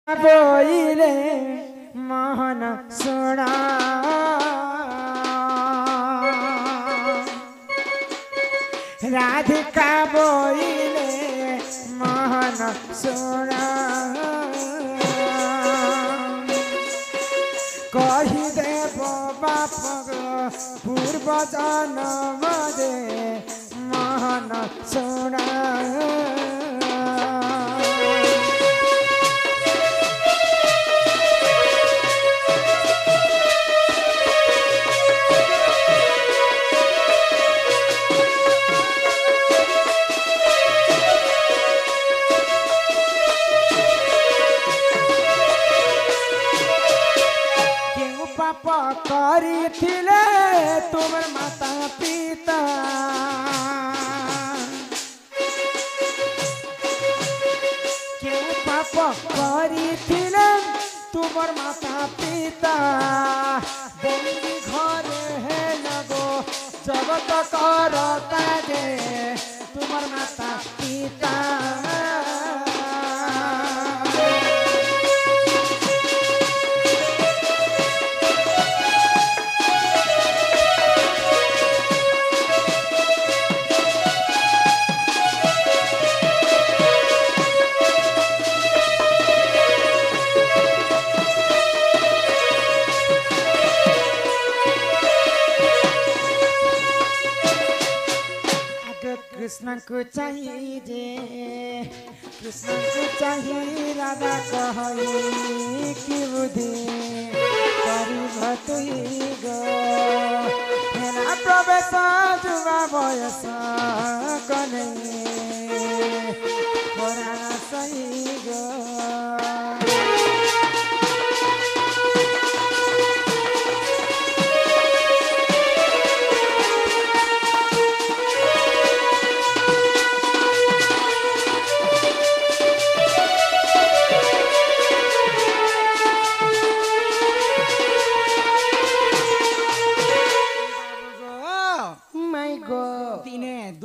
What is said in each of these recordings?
बोइले मोहन सुना राधिका बोइले मोहन सुना कही देव बाप पूर्व जन्म दे मोहन सुना करिथिले तुमर माता पिता के पाप करिथिले तुमर माता पिता बंदी घरे है लगो जगत करता जे तुमर माता पिता कृष्ण को चाहिए जे कृष्ण को चाहिए राधा कही कि बुद्धि कर तुई गो हेरा प्रवेश जुवा बयस कने पुराना सही गो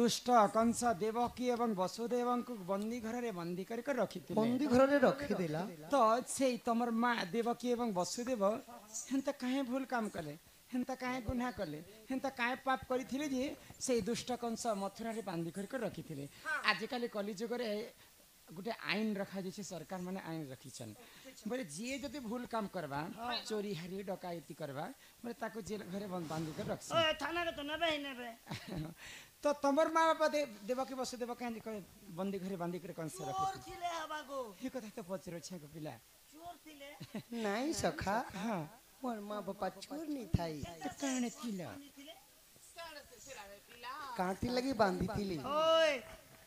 दुष्ट कंस देवकी एवं वसुदेव को बंदी घर रे बंदी कर रखी बंदी घर रे रखी देला तो से तमर माँ देवकी एवं वसुदेव हेंता काहे भूल काम कले हेंता काहे गुनाह कले हेंता काहे पाप करिथिले जे से दुष्ट कंस मथुरा रे बांधी कर रखी आजिकल कलिजुग रे गोटे आईन रखा जाइए सरकार माने आईन रखीछन बोले जी जदि भूल काम करवा चोरी हारी डकायती करवा बोले ताको जेल घरे बांधी कर रखछ ओ थाना रे तो नबे नबे तो तमर माँ बापा देवकी वसुदेव कहे बंदी घरे बांधी कर कंस रखी ये कथा तो पचरो छे को पिला चोर थिले नहीं सखा हां मोर माँ बापा चोर नहीं थाई तो काने थिला कांटी लगी बांधी थिली ओए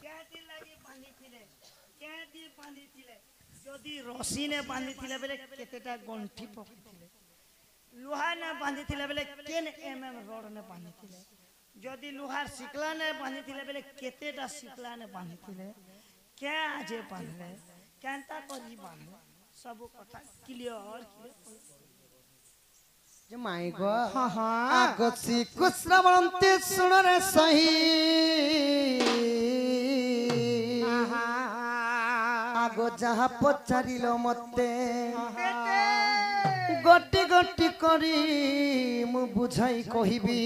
कांटी लगी बांधी थिले कांटी बांधी थिले जदी रसी ने बांधी थिले बेले केतेटा गंठी पकड़ी थिले लोहा ने बांधी थिले बेले केन रोड ने बांधी थिले जदि लुहार सिकला ने बांधी थिले बेले केतेटा सिकला ने बांधी थिले क्या आजे बांधले केनता करी बांधले सब कथा क्लियर जे माई गो हां हां आगसी कुश्रवंती सुन रे सही आगो जहाँ पचारिलो मते गट्टी गट्टी करी मु बुझाई कहिबी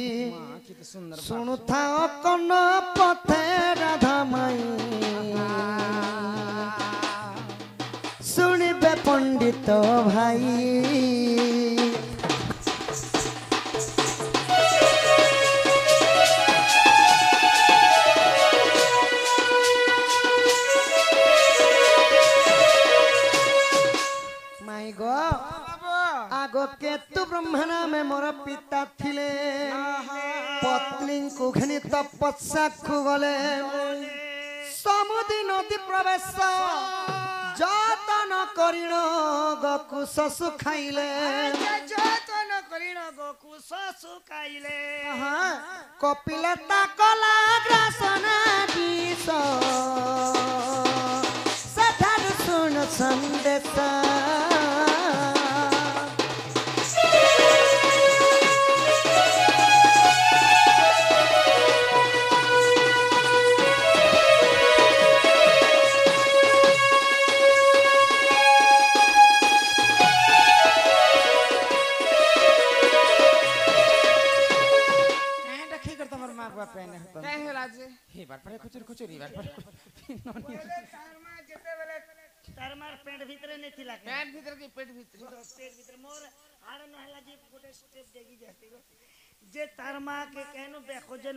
सुनु था कन पथे राधा माई सुनिबे पंडित भाई माई गो आगो केतु ब्रह्मणा में मोर पिता थिले पत्नी को घनी तपस्या गले समुद्री नदी प्रवेश जतन करिण गकुश सुखाइले जतन करिण गकुश सुखाइले कपिलता कला ग्रासना दिस सथार सुन संदेश এবার পরে খুচুর খুচুর এবার পরে তার মার পেট ভিতরে নেই থিলা পেট ভিতরে কি পেট ভিতরে পেট ভিতরে মোর আর নহলা যে গোটে স্টেপ দেখি যাস্তি যে তার মা কে কেন বেখোজন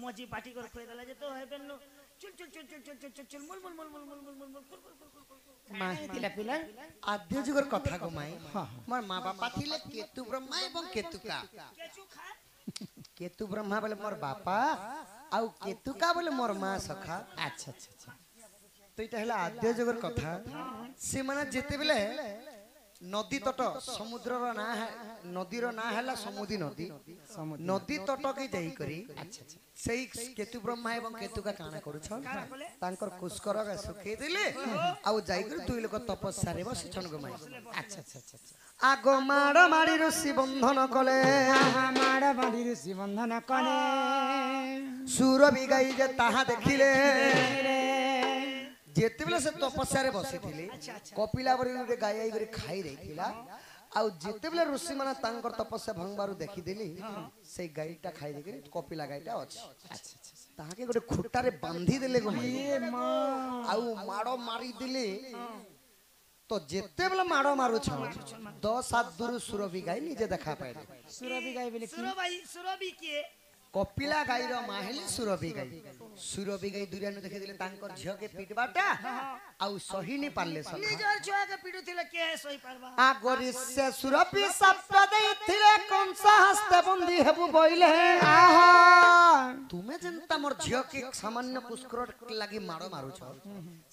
মজি বাটি করে খুঁয়ে দিলা যে তো হেবেন চুল চুল চুল চুল চুল চুল চুল চুল মুল মুল মুল মুল মুল মুল মুল মুল কুল কুল কুল কুল কুল মা দিলা পিলা আদ্য যুগের কথা গো মাই মোর মা বাপা থিলে কেতু ব্রহ্মা এবং কেতুকা কেচু খা কেতু ব্রহ্মা বলে মোর বাপা আউ কেতুকা বলে মোর মা সখা আচ্ছা আচ্ছা আচ্ছা তো এটা হলো আদ্য যুগের কথা সেমানে যেতেবেলে নদী তট সমুদ্রর না নদীর না হেলা সমুদ্র নদী নদী তটকে যাই করি আচ্ছা আচ্ছা সেই কেতু ব্রহ্মা এবং কেতুকা কানা করুছন তাঙ্কর কুস্কর শুকেই দিলে আউ যাই করে দুই লোক তপস্যারে বসিছন গো মাই আচ্ছা আচ্ছা আচ্ছা আচ্ছা আগ মাড় মারি ঋষি বন্ধন কলে আমার বাড়ির বন্ধন কলে সুরবি গাই যে তাহা দেখিলে যেতেবেলে সে তপস্যারে বসিଥିଲେ কপিলা বরি গুটে গাই আই করে খাই রইছিলা আউ যেতেবেলে ঋষি মানে তাঙ্কর তপস্যা ভঙ্গবারু দেখিদেলি সেই গাইটা খাই দেখি কপিলা গাইটা আছে আচ্ছা আচ্ছা তাহাকে গোটে খুঁটারে বান্ধি দেলে গো মাই এ মা আউ মাড় মারি দিলে তো যেতেবেলে মাড় মারুছ 10 হাত দূর সুরবি গাই নিজে দেখা পাইলে সুরভি গাই বলে কি সুরবি কে কপিলা গাইর মা হেলি সুরবি গাই দুরিয়ানো দেখে দিলে তাঙ্কর ঝিওকে পিটবাটা আউ সহিনি পারলে সখা নিজর ছুয়াকে পিটুছিলে কে সই পারবা আগরি সে সুরবি সাপ দেইছিলে কংসা হস্তে বন্দি হেবু বইলে আহা তুমি যেনতা মোর ঝিওকে সামান্য পুষ্কর লাগি মাড় মারুছ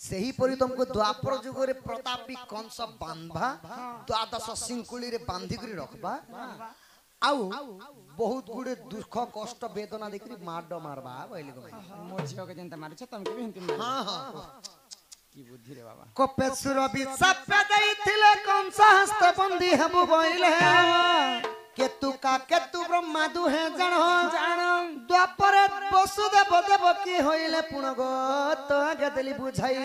সেই পরি তুমको দ্বাপর যুগরে প্রতাপী কংস বান্ধবা দ্বাদশ সিংকুলিরে বান্ধি করে রাখবা আউ বহুত গুড়ে দুঃখ কষ্ট বেদনা দেখি মাড মারবা বইলে গো মো ঝিওকে যেনতা মারছ তমকে भी হিন্তি মার হ্যাঁ হ্যাঁ কি বুদ্ধি রে বাবা কপেশ্বর বিসাপে দেইছিলে কংসা হস্ত বন্দি হেবু বইলে কেতু ব্রহ্মা দুহে জান দ্বাপরে বসুদেব দেবকী হইলে পুনগ তো আগে দেলি বুঝাই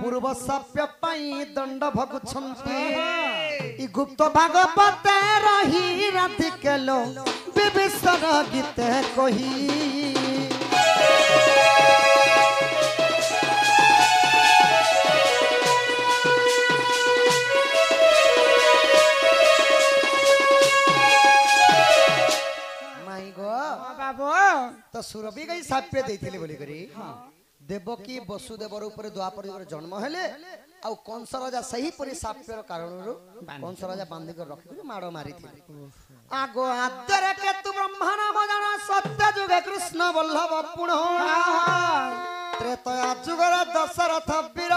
পূর্ব সাপ্য পাই দণ্ড ভগুছন্তি ই গুপ্ত ভাগবতে রহি রাধিকেলো বিবিসর গীতে কহি মাই গো বাবু তো সুরভি গাই সাপ্য দেইଥିଲେ বলি করি দেবকী বসুদেবর উপরে দ্বাপর যুগরে জন্ম হেলে আউ কংস রাজা সেই পরি সাপ্যর কারণରୁ কংস রাজা বান্ধি করে রখি মাড় মারিଥିଲେ আগো আদ্যরে কেতু ব্রহ্মা নাম জান সত্য যুগে কৃষ্ণ বল্লভ পুণ ত্রেতয়া যুগরে দশরথ বীর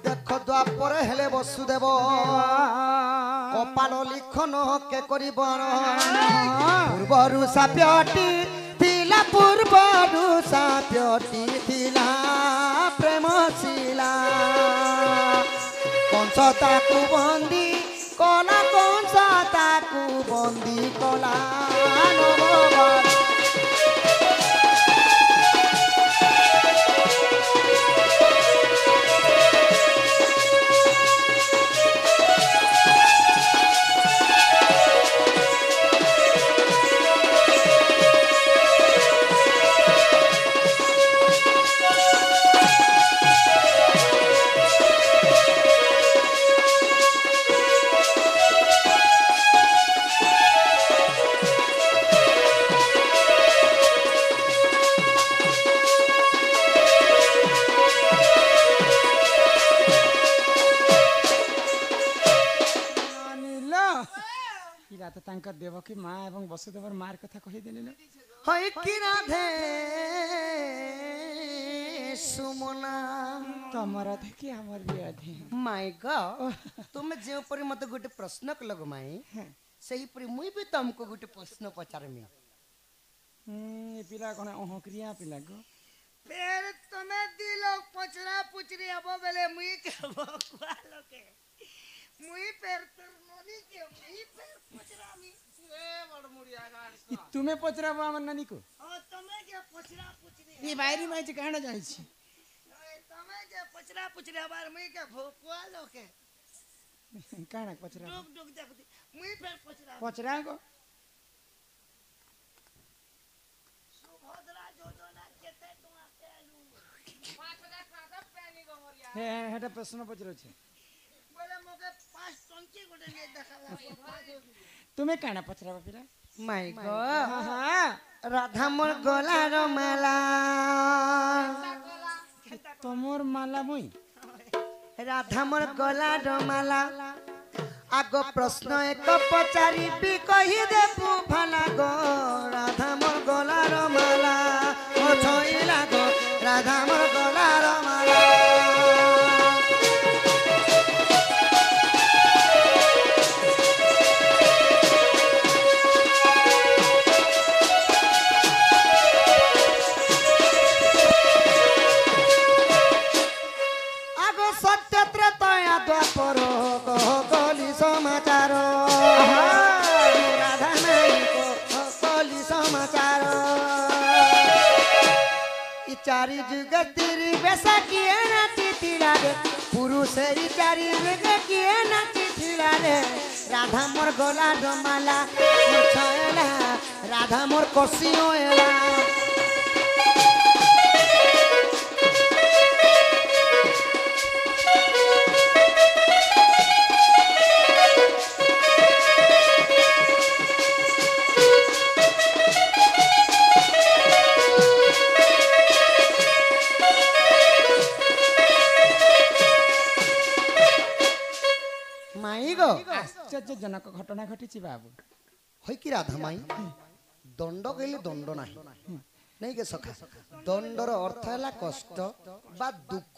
দেখো দ্বাপরে হেলে বসুদেব কপাল লিখন কে করিব পূর্বরু সাপ্যটি ଥିଲା ପୂର୍ବରୁ ସାପ୍ୟଟି ଥିଲା ପ୍ରେମଶୀଲା କଂସ ତାକୁ ବନ୍ଦୀ କଲା କଂସ ତାକୁ ବନ୍ଦୀ କଲା ନବବାର তো তাঙ্কর দেবকী মা এবং বসুদেবর মার কথা কহিদেলি না হয় কি রাধে সুমনা তমর দেখি আমার বিয়াধি মাই গড তুমি যে পরি মতে গোটে প্রশ্ন কল গো মাই সেই পরি মুই भी तुमको गोटे प्रश्न पचारमी ए पिला कोन अहक्रिया पिला गो फिर तुम्हें दिलो पचरा पुचरी अब बेले मुई के भकुआ लोके मुई पेर तर ननी के मुई पेर पचरा मी ए बड़ मुड़िया गाड़ तुम्हें पचराबो हमर नानी को ओ तुम्हें के पचरा पुचरी ये बायरी माई जे कहना जाई छी तुम्हें के पचरा पुचरी हमार मुई के भकुआ लोके कहना पचरा डुक डुक देखती मुई पेर पचरा पचरा गो हे हेटा प्रश्न पचरो छे बोले मोके 5 टंकी गोटे ने देखाला तुम्हें काना पचरा पिला माई गो हां हां राधा मोर गलार माला तमोर माला मुई राधा मोर गलार माला आगो प्रश्न एक पचारी भी कही देबू भला गो राधा मोर गलार माला ओ छोइला गो राधा मोर गलार माला आगो सत्य त्रेतया द्वापर गली समाचार राधा नाई को गली समाचार इ चारि जुग तिरी बेसा किए नाची थिला रे पुरुष इ चारि जुग किए नाची थिला रे राधा मोर गला डमाला मोर छयला राधा मोर कसियो एला माई गो आश्चर्यजनक घटना घटी बाबू है कि राधा माई दंड कहले दंड नाही नहीं के सखा दंडर अर्थ है कष्ट बा दुख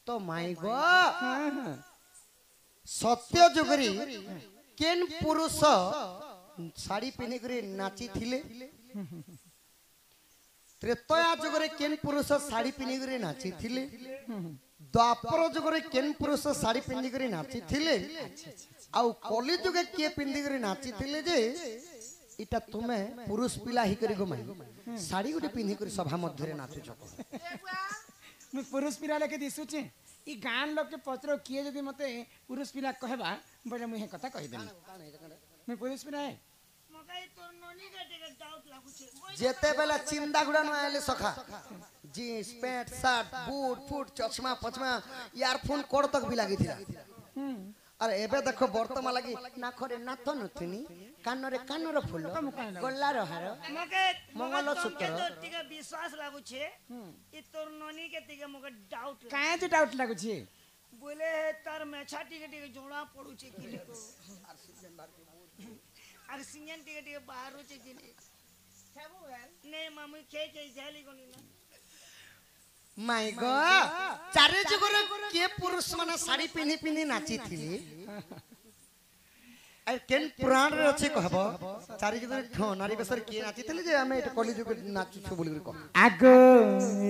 तो माई गो सत्य जुगरी केन पुरुष साड़ी पिनी करी नाची थिले त्रेतया जुगरे केन पुरुष साड़ी पिनी करी नाची थिले द्वापर जुगरे केन पुरुष साड़ी पिंधि करी नाची थिले आउ कली जुगे किए पिंधि करी नाची थिले जे इटा तुमे पुरुष पिला ही करी गो माई साड़ी गुटे पिंधि करी सभा मध्य रे नाचु छको मु पुरुष पिला लेके दिसुचे ई गान लोग के पचरो किए जदी मते पुरुष पिला कहबा बोले मु हे कथा कहि देनी मैं पुरुष पिला है मोके तोर ननी के टिके डाउट लागु छे जेते बेला चिंदा गुडा न आले सखा जीन्स पैंट शर्ट बूट फूट चश्मा पचमा इयरफोन कोड तक भी लागी थिला अरे एबे देखो वर्तमान लगी नाखरे नाथ नथुनी कानरे कानर फूल गल्लार हार मोके मंगल सूत्र तो टिके विश्वास लागु छे ई तोर ननी के टिके मोके डाउट काहे जे डाउट लागु छे बोले तार मेछा टिके टिके जोड़ा पड़ू छे कि को आर सिंजन टिके टिके बाहर छे कि नहीं मामू खे झाली कोनी ना माय गॉड चारे जुगरे के पुरुष माने साड़ी पिनी पिनी नाची थिले आ केन पुराण रे अछि कहबो चारे जुगरे खो नारी बेसर के नाची थिले जे हमें एटा कली जुग नाचु छु बोली कह आगो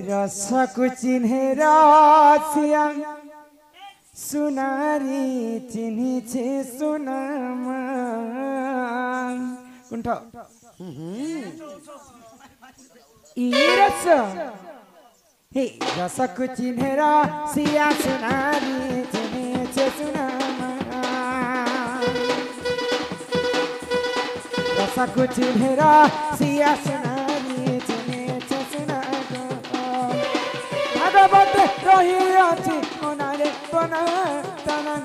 रस को चिन्हे रसिया सुनारी चिन्हि छे सुनामा कुंठ ई रस हे रस को चिन्हे रसिया सुनारी चिन्हि छे सुनामा रस को चिन्हे रसिया सुनारी चिन्हि छे सुनामा भागवत रही अछि ओनारे बना तना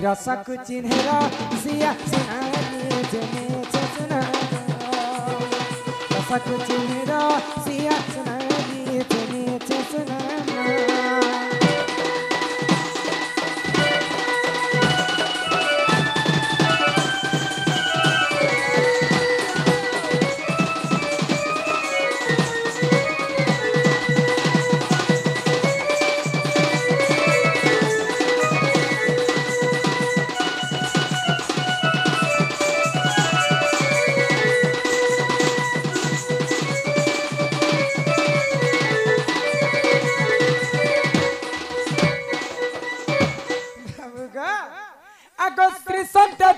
रसक चिन्हेरा सिया सुनारी जने सुना रसक चिन्हेरा सिया सुनारी जने सुना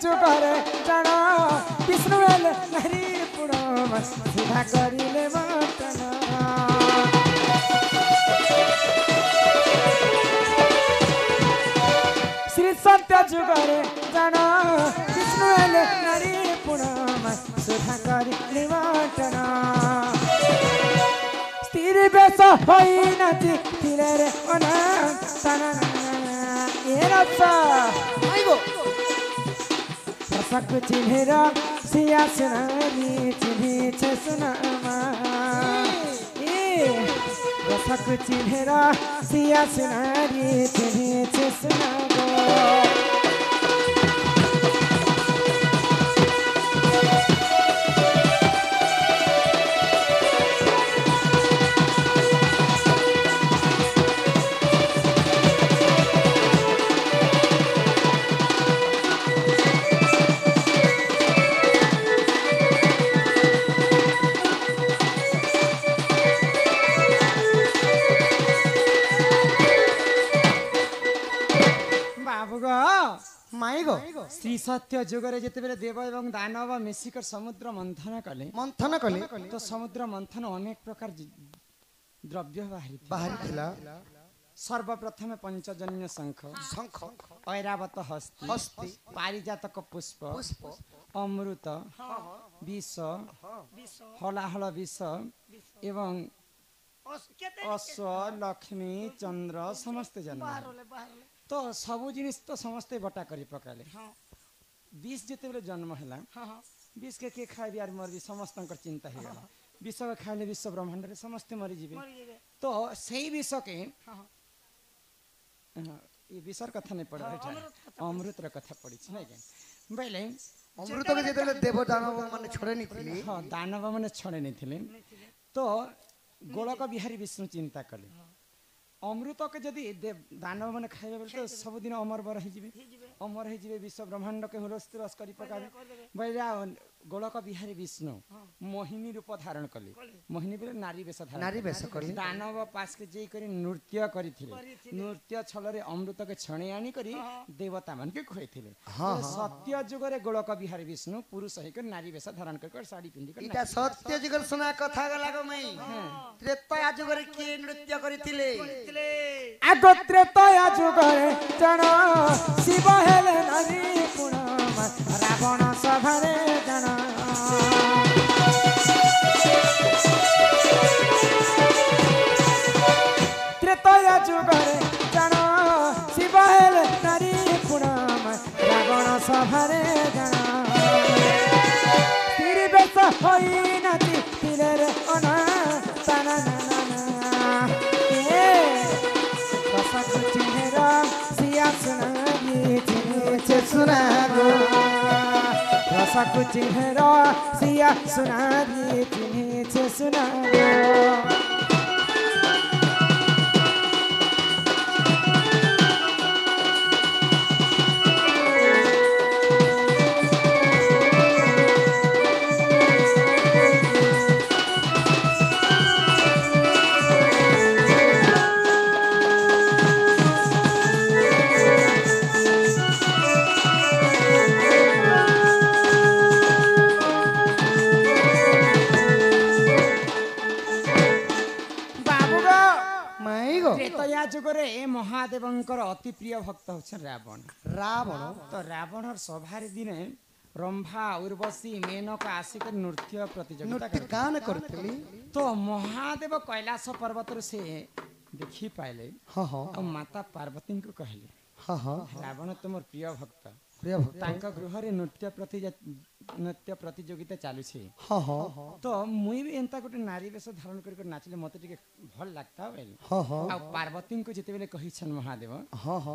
जुगारे जाना विष्णु वेल हरि पुराण सीधा करिले मातना श्री सत्य जुगारे जाना विष्णु वेल हरि पुराण सीधा करिले मातना स्थिर ସ୍ତ୍ରୀ ବେଶ ହୋଇ ନାଚିଥିଲେ ରେ ଅନା ଏ ରସ ରସକୁ ଚିହ୍ନିର ସିଆ ସୁନାରୀ ଚିହ୍ନିଛେ ସୁନାମା रसक चिन्हेरा सिया सुनारी चिन्हे छे सुनागो श्री सत्य जुगरे जेतेबेले देव एवं दानव मिसिकर समुद्र मंथन कले तो समुद्र मंथन अनेक प्रकार द्रव्य बाहरी सर्वप्रथम पंचजन्य शंख ऐरावत हस्ती पारिजातक पुष्प अमृत विष हलाहल विष एवं अश्व लक्ष्मी चंद्र समस्त जन्म तो सबू जिनिस तो समस्ते बटा करी पकाले विष जिते बेले जन्म है विष के खाए यार मर समस्त चिंता हो गला विष के खाइले विश्व ब्रह्मांड रे समस्ते मरी जीवे तो सही विष के ये विषर कथा नहीं पड़ा अमृत र कथा पड़ी नहीं के बेले अमृत के जेते देव दानव माने छोड़े नहीं थिले हां दानव माने छोड़े नहीं थिले तो गोलक बिहारी विष्णु चिंता कले अमृत के जदि दानव मैंने खाइबे बोले तो सब दिन अमर बर अमर हो विश्व ब्रह्मांड के हुलस्थिरस करी पकाबे बैरा गोलक बिहारी विष्णु मोहिनी रूप धारण कले मोहिनी बोले नारी वेश कले दानव पास के जे करी नृत्य करिथिले नृत्य छलरे अमृत के छणे आनी करी देवता मन के खोइथिले सत्य जुग रे गोलक बिहारी विष्णु पुरुष है के नारी वेश धारण कर साड़ी पिंदी कर इटा सत्य जुग सुना कथा गला गो मई त्रेता जुग रे के नृत्य करिथिले आगो त्रेता जुग रे जण शिव हेले नारी गुण रावण सभारे जण त्रेता जुग रे जण शिव हेले नारी गुण रावण सभारे जण स्त्री बेश होई नाचिथिले रे अना ताना चिन्हेरा सिया सुनारी चिन्हे सुनागो रसक चिन्हेरा सिया सुनारी चिन्हे सुनागो जुगरे महादेवंकर अति प्रिय भक्त होछन रावण तो रावण सभारे दिने रंभा उर्वशी मेनका आसिक नृत्य प्रतियोगिता करथिली तो महादेव कैलाश पर्वत से देखी पाइले माता पार्वती को कहले रावण तुम प्रिय भक्त तांका गृह रे नृत्य प्रतियोगिता चालू छे तो मुई भी एंता गोटे नारी वेश धारण कर नाचले मते टिके भल लागता बेल आ पार्वती को जेते बेले कहि छन महादेव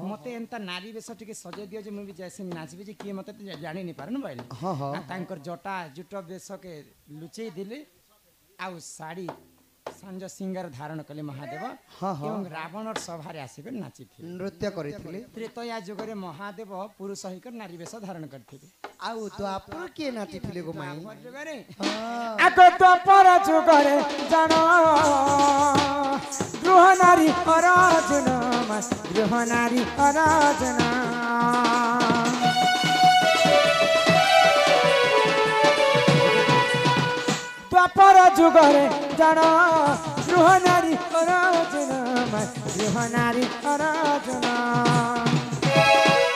मते एंता नारी वेश टिके सजे दियो जे मुई भी जैसे नाचबे जे के मते जानि नि पारन बेल तांकर जटा जुट वेश के लुचेई दिले आ साड़ी संज सिंगार धारण कले महादेव एवं रावण सभा रे आसी नाची नृत्य करिथिले त्रेतया जुग रे महादेव पुरुष होकर नारी वेश धारण करथिले आउ द्वापर के नाचिथिले गो माई जुग रे आको द्वापर जुग रे जानो गृह नारी अराजना गृह नारी अराजना द्वापर जुग रे जानो गृह नारी अराजना गृह नारी अराजना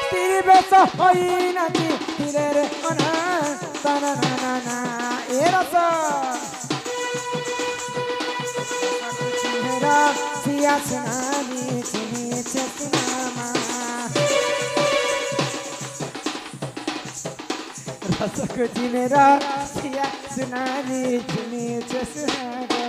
स्त्री बेश होई नाचिथिले रे अना ताना ना ए रस चिनेरा सिया सुनारी चिने चतनामा रसक चिनेरा सिया सुनारी चिने चतनामा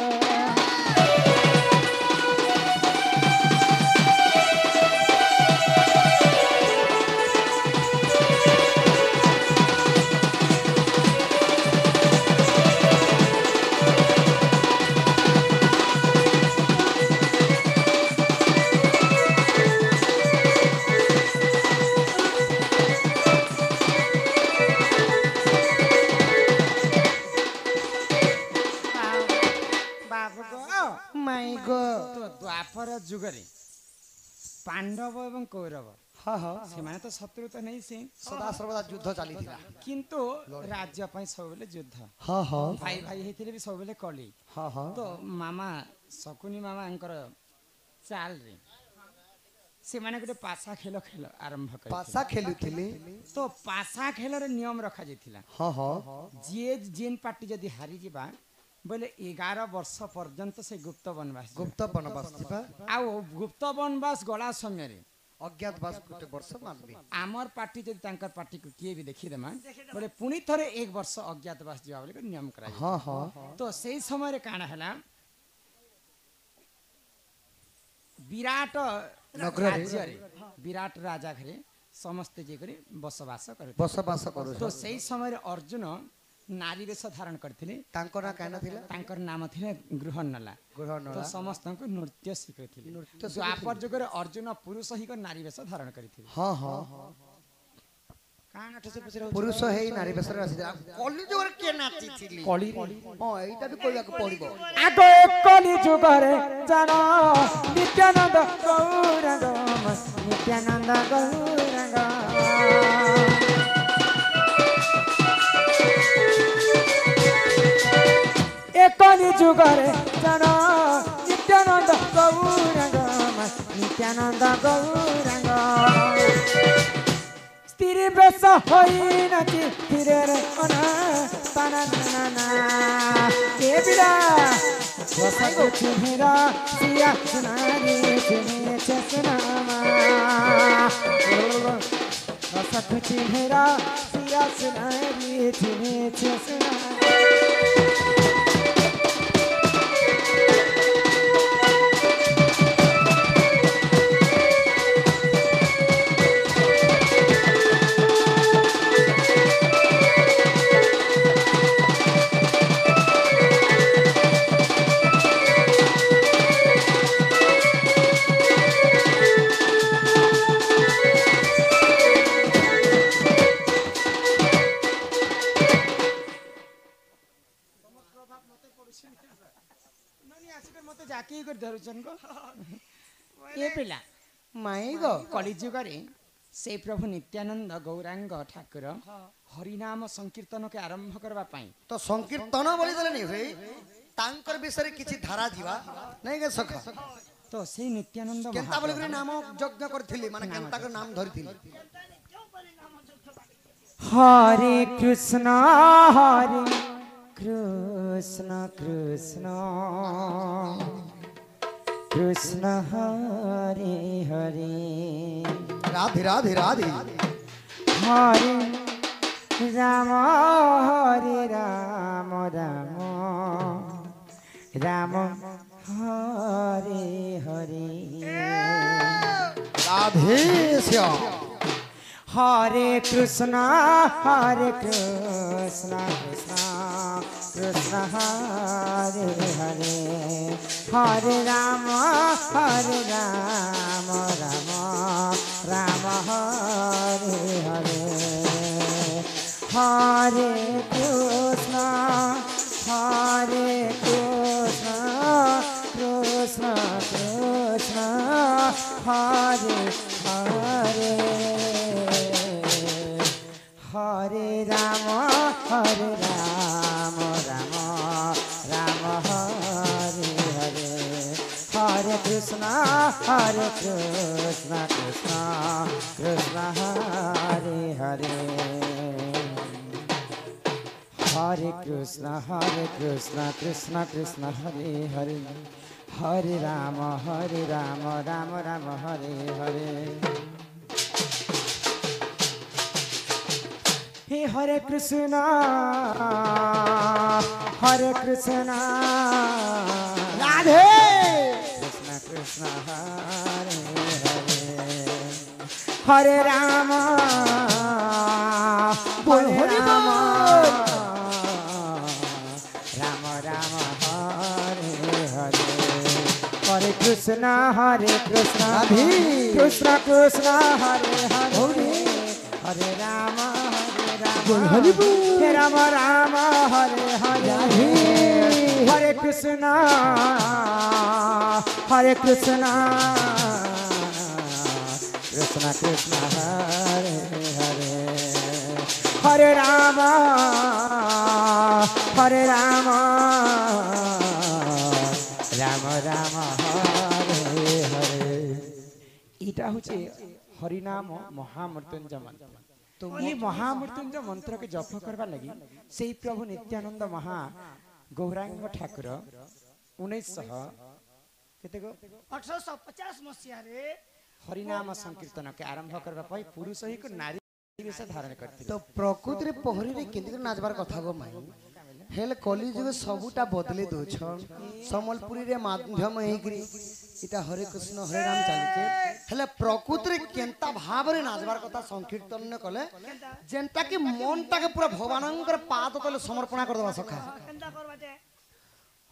द्वापर जुगरे पांडव एवं कौरव हाँ हाँ से तो शत्रु तो नहीं से सदा सर्वदा युद्ध चली किंतु राज्य ପାଇଁ ସବୁବେଳେ ଯୁଦ୍ଧ हाँ हाँ भाई भाई ହେଇଥିଲେ ବି ସବୁବେଳେ କଳି हाँ हाँ तो मामा शकुनी मामा अंकर चाल रे से माने गोटे पासा खेल खेल आरंभ कर पासा खेलुथिले तो पासा खेल रे नियम रखा जाइथिला हाँ हाँ जे जेन पार्टी जदी हारी जिबा बोले 11 वर्ष पर्यंत से गुप्त वनवास आउ गुप्त वनवास गला समय रे अज्ञातवास गोटे वर्ष मानबी आमर पार्टी जदी तांकर पार्टी को किए भी देखि देमा बोले पुनी थरे 1 वर्ष अज्ञातवास जिबा बोले नियम करा हाँ हाँ तो सेही समय रे काना हला विराट राज्य रे विराट राजा घरे समस्त जे करे बसवास करे तो सेही समय रे अर्जुन नारी वेश धारण करथिले तांकर काना थिला तांकर नाम थिले गृहनला तो समस्त को नृत्य शिखथिले द्वापर जुग रे अर्जुन पुरुष ही को नारी वेश धारण करथिले हां हां काना ठसे पछरे पुरुष हे नारी वेश रे आसी कली जुग रे के नाची थिली कली हां एटा भी कहला को पड़िबो आगो कली जुग रे जाना नित्यानंद गौरंग नित्यानंद गौरंग कली जुगरे जाना नित्यानंद गौरंग नित्यानंद गौरंग स्त्री बेस होई नची फिरे रे अना तनना के बिरा वसको चिन्हरा सिया सुनारी चिने चसनामा वसको चिन्हरा सिया सुनारी चिने चसनामा कलिजुगरे से प्रभु नित्यानंद गौरांग ठाकुर हरिनाम संकीर्तन के आरंभ करबा पाई तो संकीर्तन बोली देले नहीं होई तांकर विषय किछि धारा दिवा नहीं के सखा तो से नित्यानंद केनता बोली करे नाम यज्ञ करथिली माने केनता के नाम धरिथिली हरे कृष्ण कृष्ण कृष्ण हरे हरे राधे राधे राधे हरे राम राम राम हरे हरे राधे श्याम हरे कृष्ण कृष्ण कृष्ण हरे हरे हरे राम राम राम हरे हरे हरे कृष्ण कृष्ण कृष्ण हरे हरे हरे राम राम राम हरे हरे हरे कृष्ण कृष्ण कृष्ण हरे हरे हरे कृष्ण कृष्ण कृष्ण हरे हरे हरे राम राम राम हरे हरे। हे हरे कृष्ण राधे कृष्ण कृष्ण हरे हरे। हरे राम बोल हरि राम बोल। राम राम हरे हरे। हरे कृष्ण राधे। कृष्ण कृष्ण हरे हरे। हरे राम बोल हरि बोल। हे राम राम हरे हरे। हरे कृष्ण कृष्ण कृष्ण हरे हरे। हरे राम राम राम हरे हरे। इटा होचे हरिनाम महामृत्युंजय मंत्र। तो ये महामृत्युंजय मंत्र के जप करवा लगी से प्रभु नित्यानंद महा गौरांग ठाकुर 1850 मसीहा रे हरिनाम संकीर्तन के आरंभ करबा पई पुरुष ही को नारी वेश धारण करथि। तो प्रकृति रे पहरी रे केंद्र नाचबार कथा गो माई हेले कली जुग सबुटा बदले दोछ समलपुरी रे माध्यम हेकरी इटा हरे कृष्ण हरे राम चालिके हेले प्रकृति रे केंता भाव रे नाचबार कथा संकीर्तन ने कले जेंता कि मन टाके पूरा भगवानंकर पाद तले समर्पण कर दबा सखा। केंदा करबाटे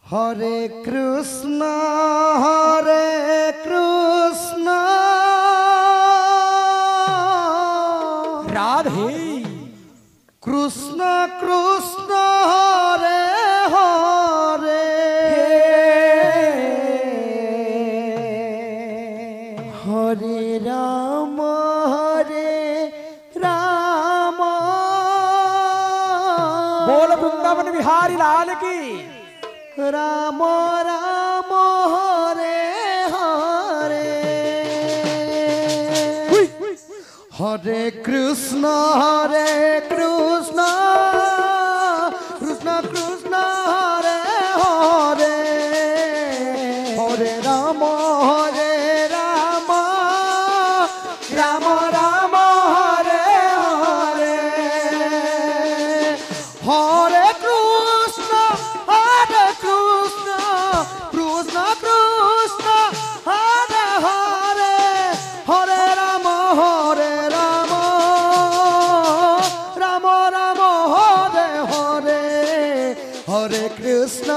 हरे कृष्ण राधे कृष्ण कृष्ण हरे हरे। हरे राम बोल वृंदावन बिहारी लाल की। राम राम हरे हरे। हरे कृष्ण कृष्ण कृष्ण हरे हरे। हरे राम राम राम हरे हरे। हरे कृष्ण कृष्ण कृष्ण हरे हरे। हरे राम राम हरे हरे। हरे कृष्ण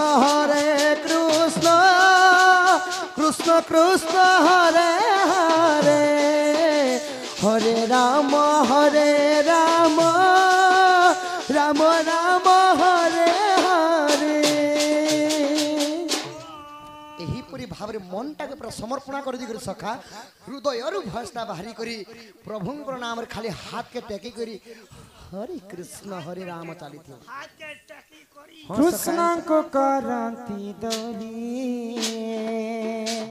कृष्ण हरे हरे। हरे राम राम हरे हरे। एही परी भावरे मन टाके पूरा समर्पण कर दी कर सखा हृदय रु भस्ता बाहरी करी प्रभुंकर नाम रे खाली हाथ के टेकी करी हरे कृष्ण हरे राम चाली थी। हाथ के टकी करी कृष्ण को करंती दली